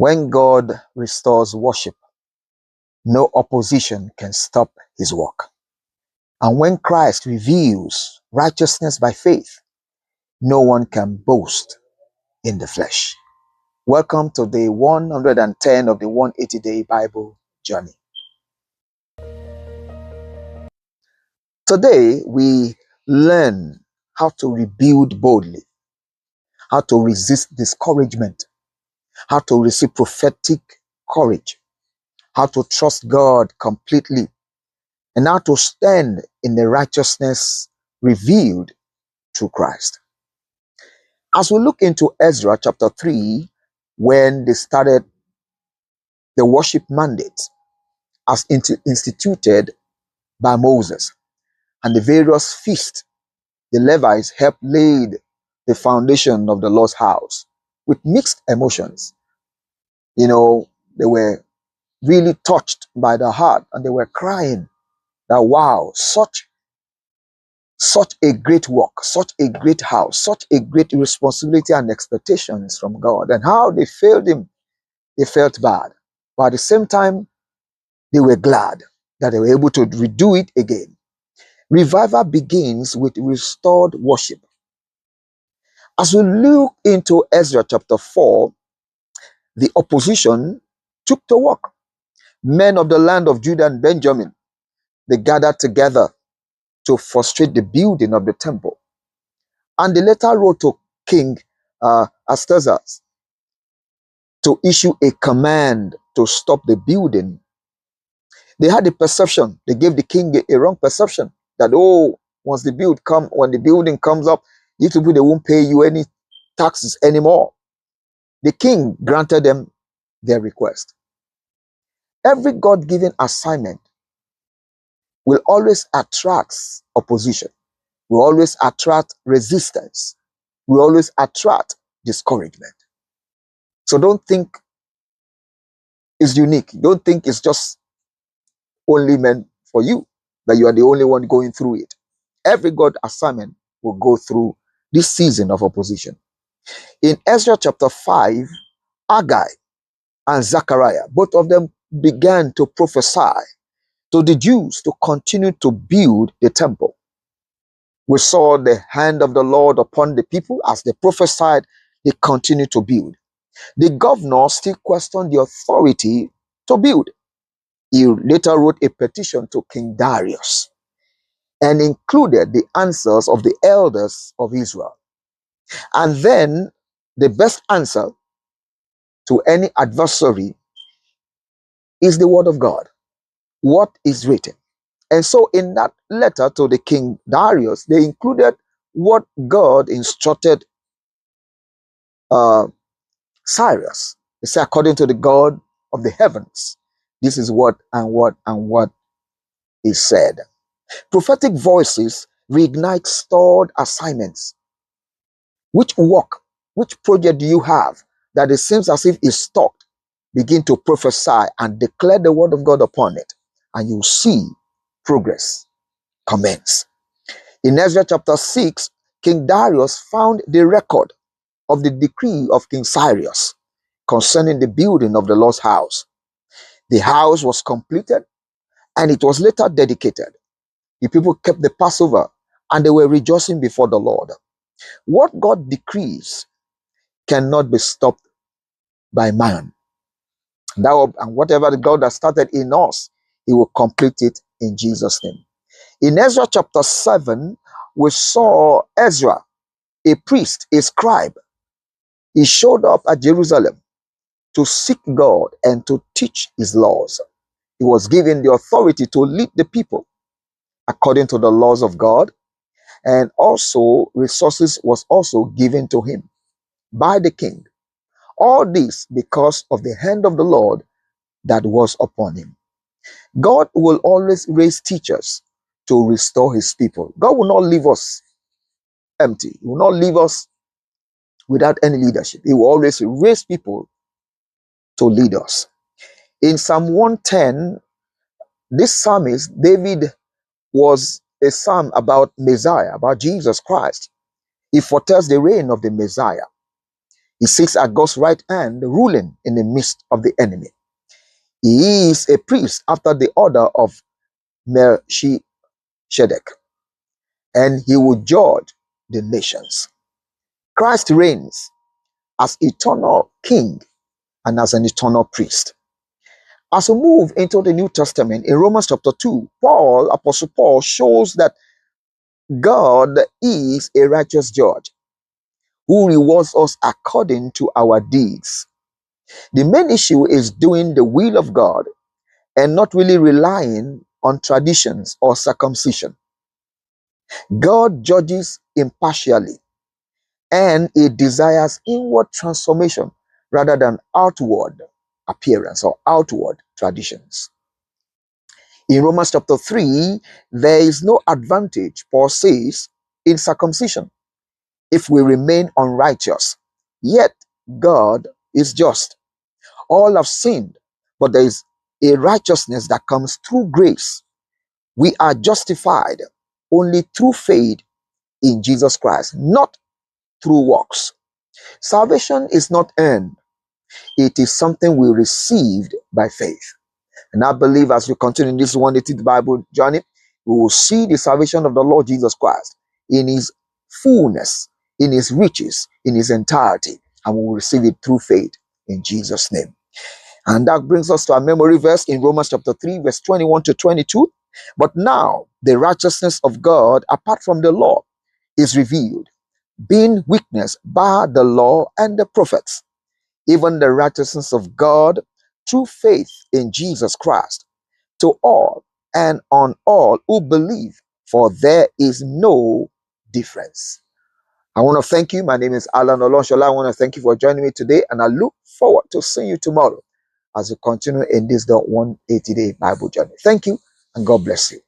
When God restores worship, no opposition can stop his work. And when Christ reveals righteousness by faith, no one can boast in the flesh. Welcome to day 110 of the 180-day Bible journey. Today, we learn how to rebuild boldly, how to resist discouragement, how to receive prophetic courage, how to trust God completely, and how to stand in the righteousness revealed through Christ. As we look into Ezra chapter 3, when they started the worship mandate as instituted by Moses and the various feasts, the Levites helped lay the foundation of the Lord's house with mixed emotions. You know, they were really touched by the heart and they were crying that, wow, such a great work, such a great house, such a great responsibility and expectations from God, and how they failed him. They felt bad, but at the same time they were glad that they were able to redo it again. Revival begins with restored worship. As we look into Ezra chapter 4, the opposition took to work. Men of the land of Judah and Benjamin, they gathered together to frustrate the building of the temple. And they later wrote to King Astazas to issue a command to stop the building. They had the perception, they gave the king a wrong perception that, oh, when the building comes up, these people, they won't pay you any taxes anymore. The king granted them their request. Every God-given assignment will always attract opposition, will always attract resistance, will always attract discouragement. So don't think it's unique. Don't think it's just only meant for you, that you are the only one going through it. Every God assignment will go through this season of opposition. In Ezra chapter 5, Haggai and Zechariah, both of them began to prophesy to the Jews to continue to build the temple. We saw the hand of the Lord upon the people. As they prophesied, they continued to build. The governor still questioned the authority to build. He later wrote a petition to King Darius and included the answers of the elders of Israel. And then the best answer to any adversary is the word of God, what is written. And so in that letter to the King Darius, they included what God instructed Cyrus. They say, according to the God of the heavens, this is what is said. Prophetic voices reignite stored assignments. Which work, which project do you have that it seems as if it's stopped? Begin to prophesy and declare the word of God upon it, and you'll see progress commence. In Ezra chapter 6, King Darius found the record of the decree of King Cyrus concerning the building of the Lord's house. The house was completed and it was later dedicated. The people kept the Passover and they were rejoicing before the Lord. What God decrees cannot be stopped by man. And whatever the God has started in us, he will complete it in Jesus' name. In Ezra chapter 7, we saw Ezra, a priest, a scribe. He showed up at Jerusalem to seek God and to teach his laws. He was given the authority to lead the people according to the laws of God, and also resources was also given to him by the king. All this because of the hand of the Lord that was upon him. God will always raise teachers to restore his people. God will not leave us empty. He will not leave us without any leadership. He will always raise people to lead us. In Psalm 110, this psalmist, David, was a psalm about Messiah, about Jesus Christ. He foretells the reign of the Messiah. He sits at God's right hand, ruling in the midst of the enemy. He is a priest after the order of Melchizedek, and he will judge the nations. Christ reigns as eternal king and as an eternal priest. As we move into the New Testament, in Romans chapter 2, Apostle Paul shows that God is a righteous judge who rewards us according to our deeds. The main issue is doing the will of God and not really relying on traditions or circumcision. God judges impartially, and he desires inward transformation rather than outward appearance or outward traditions. In Romans chapter 3, there is no advantage, Paul says, in circumcision if we remain unrighteous. Yet God is just. All have sinned, but there is a righteousness that comes through grace. We are justified only through faith in Jesus Christ, not through works. Salvation is not earned. It is something we received by faith. And I believe as we continue this 180 Bible journey, we will see the salvation of the Lord Jesus Christ in his fullness, in his riches, in his entirety, and we will receive it through faith in Jesus' name. And that brings us to our memory verse in Romans chapter 3, verse 21 to 22. But now the righteousness of God apart from the law is revealed, being witnessed by the law and the prophets, even the righteousness of God through faith in Jesus Christ, to all and on all who believe, for there is no difference. I want to thank you. My name is Alan Olonshola. I want to thank you for joining me today, and I look forward to seeing you tomorrow as we continue in this 180-day Bible journey. Thank you, and God bless you.